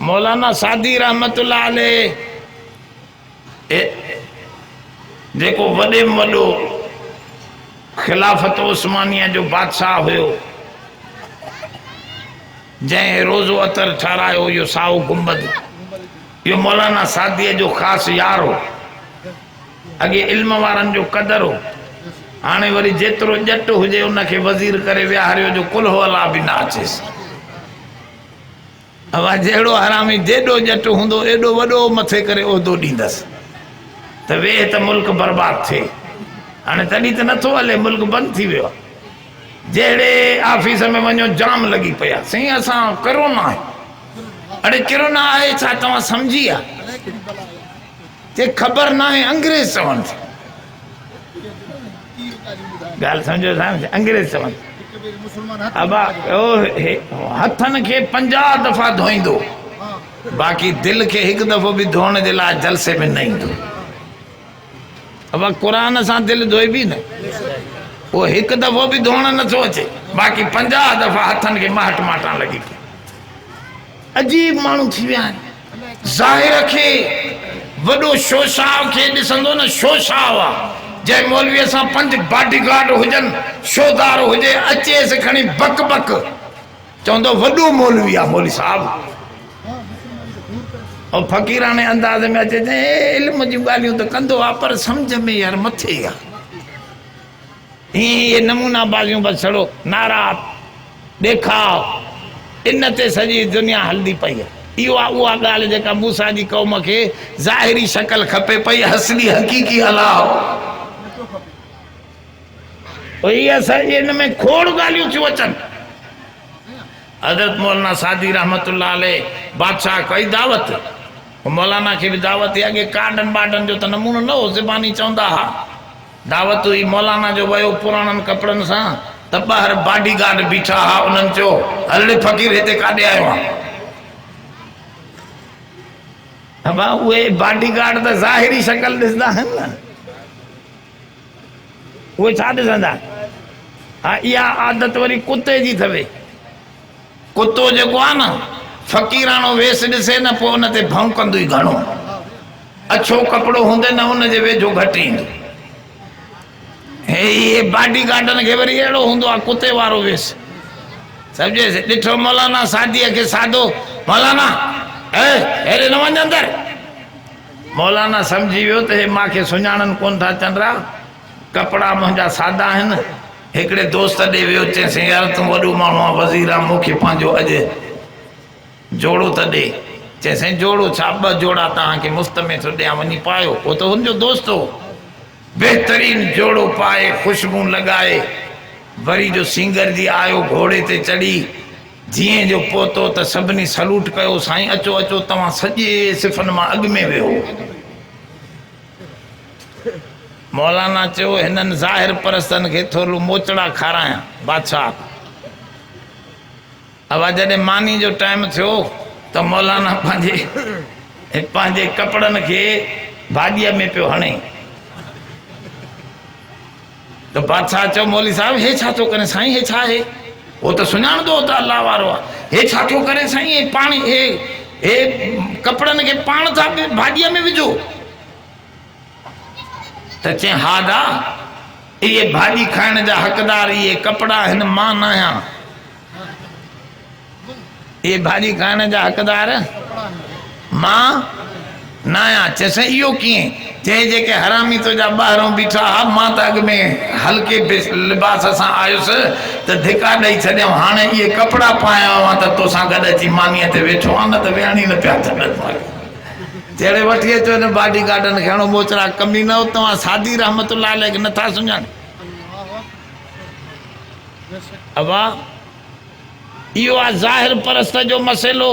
मौलाना सादी रहमतुल्लाह अलैह जेको वॾे में वॾो खिलाफत उस्मानिया जो बादशाह हुयो, जंहिं रोज़ो अतर ठारायो इहो साओ गुंबद, इहो मौलाना सादीअ जो ख़ासि यार हो। अॻे इल्म वारनि जो क़दर हो, हाणे वरी जेतिरो ॼट हुजे उनखे वज़ीर करे विहारियो जो कुल्हो अला बि न अचेसि। अवा जहिड़ो हरामी जेॾो ॼट हूंदो एॾो वॾो मथे करे उहिदो ॾींदसि त वेह त मुल्क बर्बाद थिए। हाणे तॾहिं त नथो हले, मुल्क बंदि थी वियो आहे। जहिड़े ऑफिस में वञो जाम लॻी पिया, साईं असां कोरोना आहे। अड़े कोरोना आहे छा तव्हां सम्झी आहे? जे ख़बर न आहे अंग्रेज़ चवनि था, ॻाल्हि सम्झो साईं, अंग्रेज़ चवनि अबा हथनि खे 50 दफ़ा धोईंदो, बाक़ी दिलि खे हिकु दफ़ो बि धोइण जे लाइ जलसे में न ईंदो। अब क़ुरान सां दिलि धोइबी न, वो हिकु दफ़ो बि धोइण नथो अचे, बाक़ी 50 दफ़ा हथनि खे माट माटण लॻी पई। अजीब माण्हू थी विया आहिनि। ज़ाहिर खे वॾो शोशाव खे ॾिसंदो न, शोशाव आहे। जंहिं मौलवीअ सां 5 बॉडीगार्ड हुजनि, शोदार हुजे, अचेसि खणी बक बक चवंदो वॾो मौलवी आहे मौलवी साहब। और फ़क़ीराने अंदाज़ में अचे इल्म जूं ॻाल्हियूं त कंदो आहे पर सम्झ में यार मथे आहे। ये नमूना बाज़ियूं बस छड़ो नारा ॾेखाव, इन ते सॼी दुनिया हलंदी पई आहे। इहो आहे उहा ॻाल्हि जेका मूसा जी क़ौम खे ज़ाहिरी शक्ल खपे पई, असली हक़ीक़ी अलाह इहे असांजे इन में खोड़ ॻाल्हियूं थियूं अचनि। हज़रत मौलाना सादी रहमतुल्लाह अलैह बादशाह कई दावत, मौलाना खे बि दावत ई अॻे कार्डन बाडन जो त नमूनो न हो, ज़बानी चवंदा हा। दावत हुई, मौलाना जो वियो पुराणनि कपिड़नि सां त 2 बॉडीगार्ड बीठा हा, उन्हनि चयो हल फ़क़ीर हिते काॾे आयो आहे। अबा उहे बॉडीगार्ड त ज़ाहिरी शक्ल ॾिसंदा आहिनि न, उहे छा ॾिसंदा? हा इहा आदत वरी कुते जी अथवे। कुतो जेको आहे न फ़क़ीरानो वेस ॾिसे न, पोइ उन ते भौंकंदो ई घणो। अछो कपिड़ो हूंदे न उनजे वेझो घटि ईंदो। हे बॉडीगार्डनि खे वरी अहिड़ो हूंदो आहे कुते वारो वेस। सम्झेसि, ॾिठो मौलाना सादीअ खे सादो, मौलाना हेॾे न वञ अंदरि। मौलाना सम्झी वियो त हे मूंखे सुञाणनि कोन था चंद्रा, कपिड़ा मुंहिंजा सादा आहिनि। हिकिड़े दोस्त ॾे वियो, चयईंसि यार तूं वॾो माण्हू आहे, वज़ीर आहे, मूंखे पंहिंजो अॼु जोड़ो त ॾे। चयईंसि जोड़ो छा, 2 जोड़ा तव्हांखे मुफ़्त में थो ॾियां, वञी पायो। उहो त हुनजो दोस्त हो। बहितरीन जोड़ो पाए, ख़ुशबू लॻाए, वरी जो सिंगर जी आयो घोड़े ते चढ़ी, जीअं जो पहुतो त सभिनी सलूट कयो, साईं अचो अचो, तव्हां सॼे सिफ़नि मां अॻु में वियो। मौलाना चयो हिननि ज़ाहिर परस्तनि खे थोरो मोचड़ा खारायां बादशाह। अब जॾहिं मानी जो टाइम थियो त मौलाना पंहिंजे कपिड़नि खे भाॼीअ में पियो हणे। त बादशाह चयो मौली साहब हे छा थो करे? साईं हे छा आहे? वो तो सुञाणंदो त अल्लाह वारो आहे। हे छा थो करे साईं? पाणी हे कपिड़नि खे पाण था भाॼीअ में विझो। त चई हा दा, इहे भाॼी खाइण जा हक़दार इहे कपिड़ा आहिनि, मां न आहियां। इहे भाॼी खाइण जा हक़दार मां न आहियां। चइसि इहो कीअं? चई जेके हरामी तुंहिंजा ॿाहिरों बीठा हा, मां त अॻु में हल्के लिबास सां आयुसि त धिका ॾेई छॾियऊं, हाणे इहे कपिड़ा पाया हुआ त तोसां गॾु अची मानीअ ते वेठो आहे, न त वेहण ई न पिया छॾनि। जहिड़े वठी अचो हिन बॉडीगार्डनि खे हणो मोचड़ा, कमी न हो। तव्हां सादी रहमतुल्लाह अलैह खे नथा सुञाणो? अबा इहो आहे ज़ाहिर परस्त जो मसइलो।